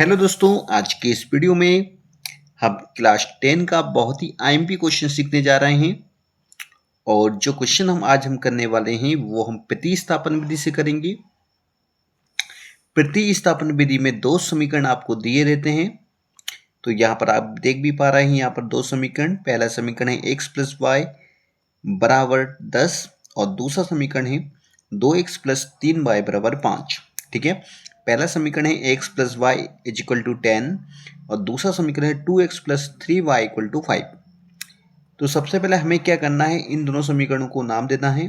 Hello दोस्तों, आज के इस वीडियो में हम क्लास 10 का बहुत ही आईएमपी क्वेश्चन सीखने जा रहे हैं। और जो क्वेश्चन हम करने वाले हैं वो हम प्रतिस्थापन विधि से करेंगे। प्रतिस्थापन विधि में दो समीकरण आपको दिए रहते हैं। तो यहाँ पर आप देख भी पा रहे हैं, यहाँ पर दो समीकरण। पहला समीकरण है x प्लस वाई बराबर 10 और दूसरा समीकरण है 2x प्लस 3y बराबर 5। ठीक है, पहला समीकरण है x plus Y is equal to 10 और दूसरा समीकरण है 2x plus 3y equal to 5। तो सबसे पहले हमें क्या करना है, इन दोनों समीकरणों को नाम देना है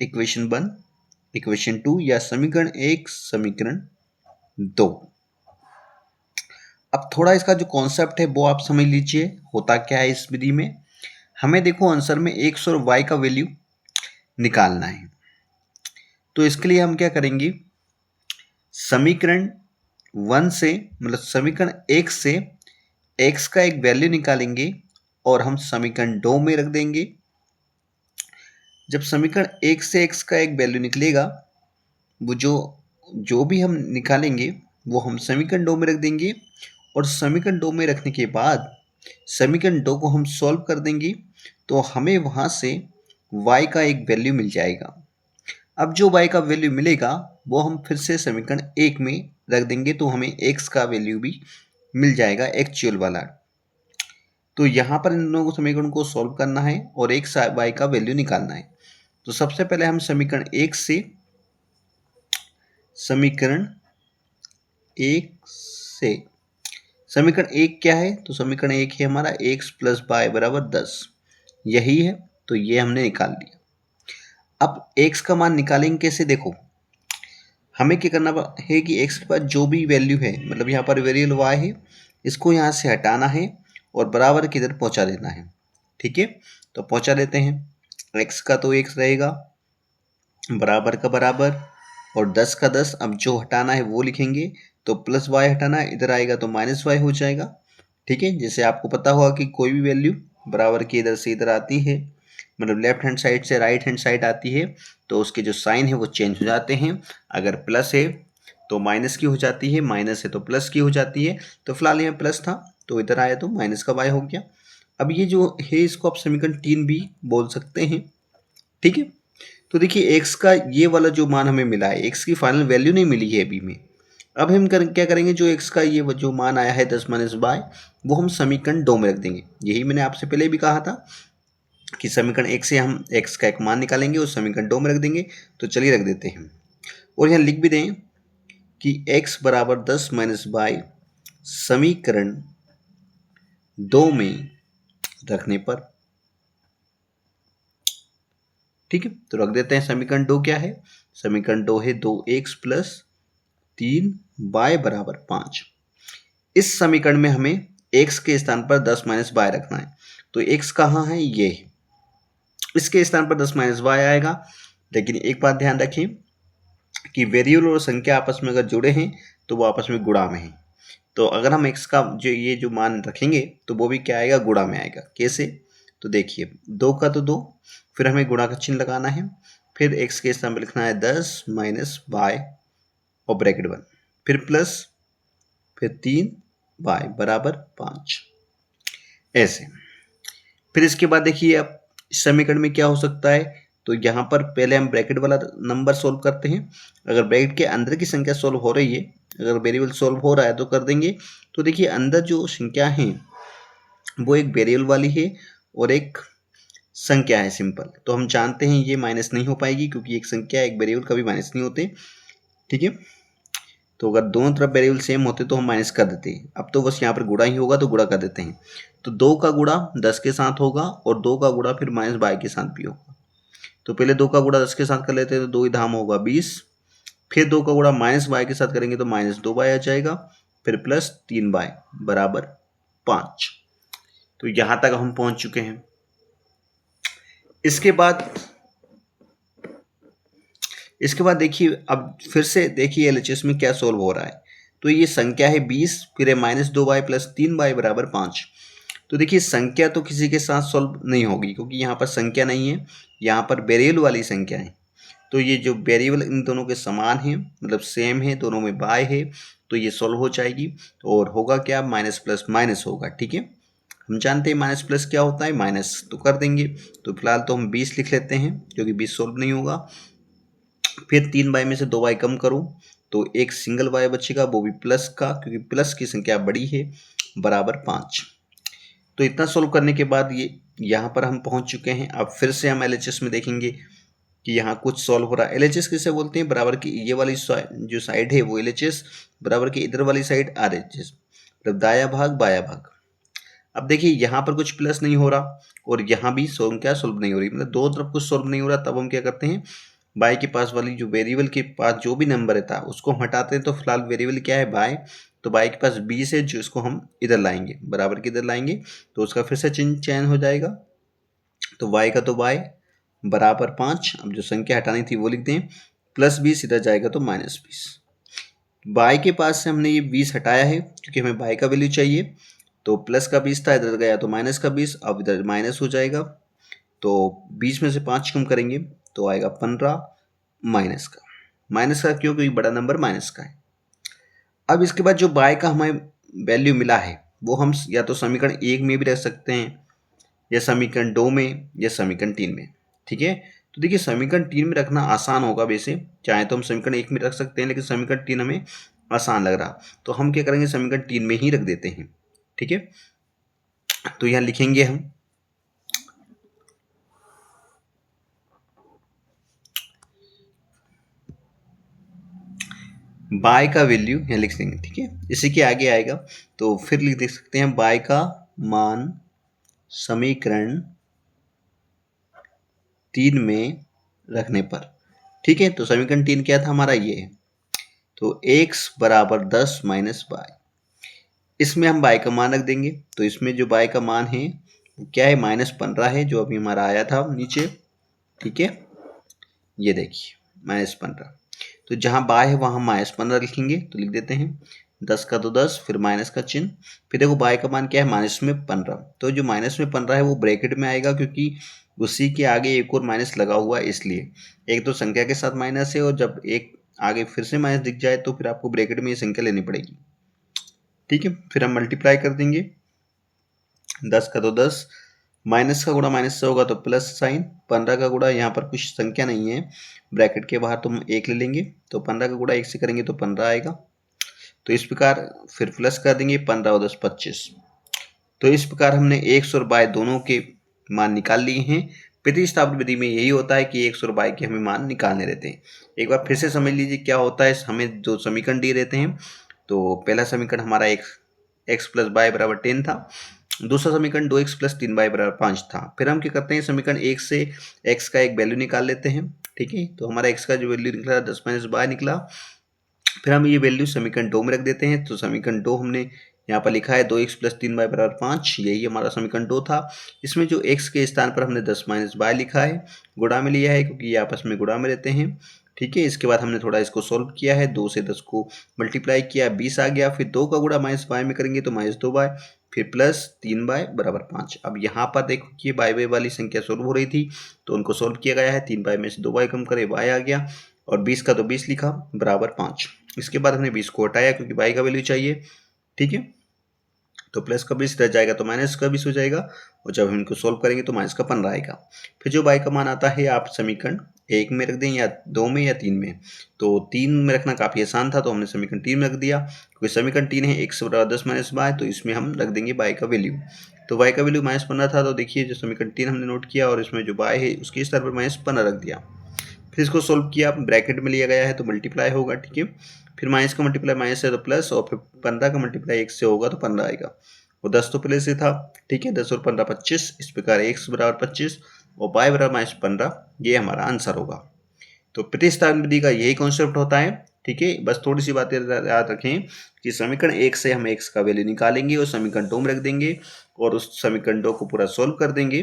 इक्वेशन 1, इक्वेशन 2 या समीकरण 1, समीकरण 2। अब थोड़ा इसका जो कॉन्सेप्ट है वो आप समझ लीजिए, होता क्या है इस विधि में। हमें देखो आंसर में x और y का वैल्यू निकालना है। तो इसके लिए हम क्या करेंगे, समीकरण 1 से मतलब समीकरण 1 से x का एक वैल्यू निकालेंगे और हम समीकरण 2 में रख देंगे। जब समीकरण 1 से x का एक वैल्यू निकलेगा, वो जो भी हम निकालेंगे वो हम समीकरण 2 में रख देंगे और समीकरण 2 में रखने के बाद समीकरण 2 को हम सॉल्व कर देंगे तो हमें वहाँ से y का एक वैल्यू मिल जाएगा। अब जो y का वैल्यू मिलेगा वो हम फिर से समीकरण 1 में रख देंगे तो हमें x का वैल्यू भी मिल जाएगा, एक्चुअल वाला। तो यहाँ पर इन दोनों समीकरण को सॉल्व करना है और x y का वैल्यू निकालना है। तो सबसे पहले हम समीकरण 1 से समीकरण 1 क्या है, तो समीकरण 1 है हमारा x प्लस वाई बराबर 10, यही है। तो ये हमने निकाल लिया। अब x का मान निकालेंगे कैसे, देखो हमें क्या करना है कि x के पास जो भी वैल्यू है, मतलब यहाँ पर वेरिएबल y है, इसको यहाँ से हटाना है और बराबर की इधर पहुँचा देना है। ठीक है, तो पहुँचा देते हैं। x का तो x रहेगा, बराबर का बराबर और 10 का 10। अब जो हटाना है वो लिखेंगे, तो प्लस y हटाना है, इधर आएगा तो माइनस y हो जाएगा। ठीक है, जैसे आपको पता होगा कि कोई भी वैल्यू बराबर की इधर से इधर आती है, मतलब लेफ्ट हैंड साइड से राइट हैंड साइड आती है, तो उसके जो साइन है वो चेंज हो जाते हैं। अगर प्लस है तो माइनस की हो जाती है, माइनस है तो प्लस की हो जाती है। तो फिलहाल यहाँ प्लस था तो इधर आया तो माइनस का y हो गया। अब ये जो है इसको आप समीकरण 3 भी बोल सकते हैं। ठीक है, तो देखिए x का ये वाला जो मान हमें मिला है, x की फाइनल वैल्यू नहीं मिली है अभी में। अब हम क्या करेंगे, जो x का ये जो मान आया है 10 माइनस y, वो हम समीकरण 2 में रख देंगे। यही मैंने आपसे पहले भी कहा था कि समीकरण 1 से हम x का एक मान निकालेंगे और समीकरण 2 में रख देंगे। तो चलिए रख देते हैं और यहाँ लिख भी दें कि x बराबर 10 माइनस y समीकरण 2 में रखने पर। ठीक है, तो रख देते हैं। समीकरण 2 क्या है, समीकरण 2 है 2x प्लस 3y बराबर 5। इस समीकरण में हमें x के स्थान पर 10 माइनस y रखना है। तो x कहाँ है, ये है, इसके स्थान पर 10 माइनस y आएगा। लेकिन एक बात ध्यान रखें कि वेरिएबल और संख्या आपस में अगर जुड़े हैं तो वो आपस में गुणा में है। तो अगर हम x का जो मान रखेंगे तो वो भी क्या आएगा, गुणा में आएगा। कैसे, तो देखिए 2 का तो 2, फिर हमें गुणा का चिन्ह लगाना है, फिर x के स्थान पर लिखना है 10 माइनस y और ब्रैकेट 1, फिर प्लस, फिर 3y बराबर 5, ऐसे। फिर इसके बाद देखिए अब समीकरण में क्या हो सकता है, तो यहाँ पर पहले हम ब्रैकेट वाला नंबर सोल्व करते हैं। अगर ब्रैकेट के अंदर की संख्या सोल्व हो रही है, अगर वेरिएबल सोल्व हो रहा है तो कर देंगे। तो देखिए अंदर जो संख्या है वो एक वेरिएबल वाली है और एक संख्या है सिंपल। तो हम जानते हैं ये माइनस नहीं हो पाएगी क्योंकि एक संख्या एक वेरिएबल कभी माइनस नहीं होते। ठीक है, तो अगर दोनों तरफ वेरिएबल सेम होते तो हम माइनस कर देते हैं। अब तो बस यहाँ पर गुणा ही होगा तो गुणा कर देते हैं। तो 2 का गुणा 10 के साथ होगा और 2 का गुणा फिर माइनस y के साथ भी होगा। तो पहले 2 का गुणा 10 के साथ कर लेते हैं तो 2 धाम होगा 20, फिर 2 का गुणा माइनस y के साथ करेंगे तो माइनस 2y आ जाएगा, फिर प्लस 3y बराबर 5। तो यहाँ तक हम पहुँच चुके हैं। इसके बाद देखिए अब फिर से देखिए LHS में क्या सोल्व हो रहा है। तो ये संख्या है 20, फिर है माइनस 2y प्लस 3y बराबर 5। तो देखिए संख्या तो किसी के साथ सोल्व नहीं होगी क्योंकि यहाँ पर संख्या नहीं है, यहाँ पर वेरिएबल वाली संख्या है। तो ये जो वेरिएबल इन दोनों के समान है, मतलब सेम है, दोनों में बाय है, तो ये सॉल्व हो जाएगी। और होगा क्या, माइनस प्लस माइनस होगा। ठीक है, हम जानते हैं माइनस प्लस क्या होता है, माइनस तो कर देंगे। तो फिलहाल तो हम 20 लिख लेते हैं, क्योंकि 20 सॉल्व नहीं होगा। फिर 3 बाई में से 2 बाई कम करूँ तो एक सिंगल बाई बचेगा, वो भी प्लस का, क्योंकि प्लस की संख्या बड़ी है, बराबर 5। तो इतना सोल्व करने के बाद ये यहाँ पर हम पहुँच चुके हैं। अब फिर से हम LHS में देखेंगे कि यहाँ कुछ सॉल्व हो रहा है। LHS किसे बोलते हैं, बराबर की ये वाली जो साइड है वो LHS, बराबर की इधर वाली साइड RHS, मतलब दाया भाग बाया भाग। अब देखिए यहाँ पर कुछ प्लस नहीं हो रहा और यहाँ भी सोल्व नहीं हो रही, मतलब दो तरफ कुछ सोल्व नहीं हो रहा। तब हम क्या करते हैं, बाय के पास वाली जो वेरिएबल के पास जो भी नंबर था उसको हम हटाते हैं। तो फिलहाल वेरिएबल क्या है, बाय, तो बाय के पास 20 है, जो इसको हम इधर लाएंगे, बराबर के इधर लाएंगे, तो उसका फिर से चिन्ह चयन हो जाएगा। तो y का तो y बराबर 5। अब जो संख्या हटानी थी वो लिख दें, प्लस 20 इधर जाएगा तो माइनस 20। बाय के पास से हमने ये 20 हटाया है, क्योंकि हमें बाय का वैल्यू चाहिए। तो प्लस का 20 था, इधर गया तो माइनस का 20, अब इधर माइनस हो जाएगा। तो 20 में से 5 कम करेंगे तो आएगा 15 माइनस का। माइनस का क्यों, क्योंकि बड़ा नंबर माइनस का है। अब इसके बाद जो बाय का हमें वैल्यू मिला है वो हम या तो समीकरण 1 में भी रख सकते हैं, या समीकरण 2 में, या समीकरण 3 में। ठीक है, तो देखिए समीकरण 3 में रखना आसान होगा, वैसे चाहे तो हम समीकरण 1 में रख सकते हैं, लेकिन समीकरण 3 हमें आसान लग रहा, तो हम क्या करेंगे, समीकरण 3 में ही रख देते हैं। ठीक है, तो यहाँ लिखेंगे हम बाय का वैल्यू, यहाँ लिख देंगे। ठीक है, इसी के आगे आएगा तो फिर लिख दे सकते हैं बाय का मान समीकरण 3 में रखने पर। ठीक है, तो समीकरण 3 क्या था हमारा, ये है। तो x बराबर 10 माइनस बाय, इसमें हम बाय का मान रख देंगे। तो इसमें जो बाय का मान है वो क्या है, -15 है, जो अभी हमारा आया था नीचे। ठीक है, ये देखिए -15। तो जहाँ बाय है वहाँ -15 लिखेंगे, तो लिख देते हैं 10 का तो 10, फिर माइनस का चिन्ह, फिर देखो बाय का मान क्या है, -15। तो जो -15 है वो ब्रैकेट में आएगा, क्योंकि उसी के आगे एक और माइनस लगा हुआ है, इसलिए एक तो संख्या के साथ माइनस है, और जब एक आगे फिर से माइनस दिख जाए तो फिर आपको ब्रैकेट में ये संख्या लेनी पड़ेगी। ठीक है, फिर हम मल्टीप्लाई कर देंगे, 10 का तो 10, माइनस का गुणा माइनस से होगा तो प्लस साइन, 15 का गुणा, यहाँ पर कुछ संख्या नहीं है ब्रैकेट के बाहर, तो हम 1 ले लेंगे, तो 15 का गुणा 1 से करेंगे तो 15 आएगा। तो इस प्रकार फिर प्लस कर देंगे, 15 और 10 25। तो इस प्रकार हमने x और y दोनों के मान निकाल लिए हैं। प्रतिस्थापन विधि में यही होता है कि x और y के हमें मान निकालने रहते हैं। एक बार फिर से समझ लीजिए क्या होता है, हमें जो समीकरण दिए रहते हैं, तो पहला समीकरण हमारा x प्लस वाई बराबर 10 था, दूसरा समीकरण 2x प्लस 3y बराबर 5 था। फिर हम क्या करते हैं, समीकरण 1 से x का एक वैल्यू निकाल लेते हैं। ठीक है, तो हमारा x का जो वैल्यू निकला 10 माइनस y निकला। फिर हम ये वैल्यू समीकरण 2 में रख देते हैं। तो समीकरण 2 हमने यहाँ पर लिखा है 2x प्लस 3y बराबर 5, यही हमारा समीकरण 2 था। इसमें जो x के स्थान पर हमने 10 माइनस y लिखा है, गुणा में लिया है, क्योंकि ये आपस में गुणा में रहते हैं। ठीक है, इसके बाद हमने थोड़ा इसको सॉल्व किया है, 2 से 10 को मल्टीप्लाई किया, 20 आ गया। फिर 2 का गुणा माइनस y में करेंगे तो -2y, फिर प्लस 3y बराबर 5। अब यहाँ पर देखो कि बाय बाय वाली संख्या सॉल्व हो रही थी, तो उनको सॉल्व किया गया है। 3y में से 2y कम करे y आ गया, और 20 का तो 20 लिखा, बराबर 5। इसके बाद हमने 20 को हटाया, क्योंकि y का वैल्यू चाहिए। ठीक है, तो प्लस का 20 रह जाएगा तो माइनस का 20 हो जाएगा, और जब हम इनको सोल्व करेंगे तो माइनस का 15 आएगा। फिर जो y का मान आता है आप समीकरण 1 में रख दें, या 2 में, या 3 में। तो 3 में रखना काफ़ी आसान था, तो हमने समीकरण 3 में रख दिया, क्योंकि समीकरण 3 है x बराबर 10 माइनस y, तो इसमें हम रख देंगे y का वैल्यू। तो y का वैल्यू -15 था, तो देखिए जो समीकरण 3 हमने नोट किया, और इसमें जो y है उसके स्तर पर -15 रख दिया। फिर इसको सोल्व किया, ब्रैकेट में लिया गया है तो मल्टीप्लाई होगा। ठीक है, फिर माइनस का मल्टीप्लाई माइनस से तो प्लस, और फिर 15 का मल्टीप्लाई 1 से होगा तो 15 आएगा, और 10 तो पहले से था। ठीक है, 10 और 15 25, इस प्रकार x बराबर 25 और y बराबर -15, ये हमारा आंसर होगा। तो प्रतिस्थापन विधि का यही कॉन्सेप्ट होता है। ठीक है, बस थोड़ी सी बातें याद रखें कि समीकरण 1 से हम x का वैल्यू निकालेंगे और समीकरण 2 में रख देंगे, और उस समीकरण 2 को पूरा सोल्व कर देंगे,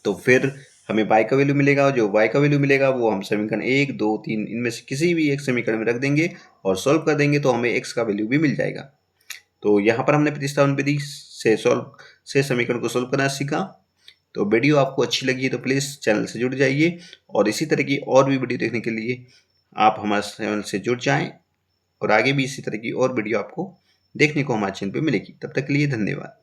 तो फिर हमें y का वैल्यू मिलेगा, और जो y का वैल्यू मिलेगा वो हम समीकरण 1, 2, 3 इनमें से किसी भी एक समीकरण में रख देंगे और सॉल्व कर देंगे, तो हमें x का वैल्यू भी मिल जाएगा। तो यहाँ पर हमने प्रतिस्थापन विधि से समीकरण को सॉल्व करना सीखा। तो वीडियो आपको अच्छी लगी है तो प्लीज़ चैनल से जुड़ जाइए और इसी तरह की और भी वीडियो देखने के लिए आप हमारे चैनल से जुड़ जाएं और आगे भी इसी तरह की और वीडियो आपको देखने को हमारे चैनल पे मिलेगी। तब तक के लिए धन्यवाद।